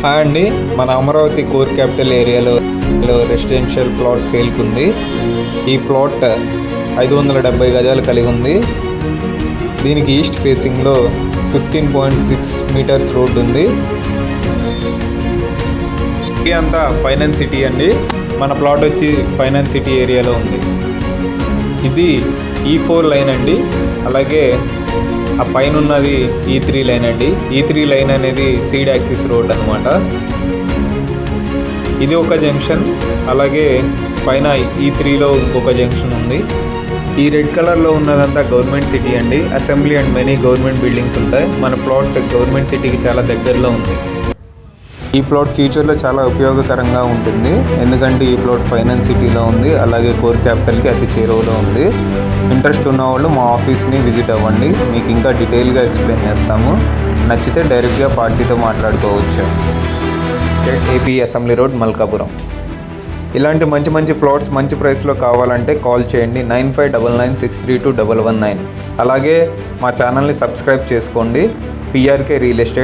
Hi అండి, మన Amaravati core capital ఏరియాలో రెసిడెన్షియల్ ప్లాట్ సేల్కి ఉంది. ఈ ప్లాట్ 570 గజాలు కలిగి ఉంది. దీనికి ఈస్ట్ ఫేసింగ్లో 15.6 మీటర్స్ రోడ్ ఉంది. ఇది అంతా ఫైనాన్స్ సిటీ అండి. మన ప్లాట్ వచ్చి ఫైనాన్స్ సిటీ ఏరియాలో ఉంది. ఇది E4 లైన్ అండి. అలాగే ఆ పైన ఉన్నది E3 లైన్ అండి. E3 లైన్ అనేది సీడ్ యాక్సిస్ రోడ్ అనమాట. ఇది ఒక జంక్షన్, అలాగే పైన E3లో ఇంకొక జంక్షన్ ఉంది. ఈ రెడ్ కలర్లో ఉన్నదంతా గవర్నమెంట్ సిటీ అండి. Assembly and many government buildings ఉంటాయి. మన ప్లాట్ గవర్నమెంట్ సిటీకి చాలా దగ్గరలో ఉంది. ఈ ప్లాట్ ఫ్యూచర్లో చాలా ఉపయోగకరంగా ఉంటుంది, ఎందుకంటే ఈ ప్లాట్ ఫైనాన్స్ సిటీలో ఉంది, అలాగే కోర్ క్యాపిటల్కి అతి చేరువలో ఉంది. ఇంట్రెస్ట్ ఉన్నవాళ్ళు మా ఆఫీస్ని విజిట్ అవ్వండి, మీకు ఇంకా డీటెయిల్గా ఎక్స్ప్లెయిన్ చేస్తాము. నచ్చితే డైరెక్ట్గా పార్టీతో మాట్లాడుకోవచ్చు. AP assembly road, Malkapuram. ఇలాంటి మంచి మంచి ప్లాట్స్ మంచి ప్రైస్లో కావాలంటే కాల్ చేయండి 9599632119. అలాగే మా ఛానల్ని సబ్స్క్రైబ్ చేసుకోండి. PRK real estate.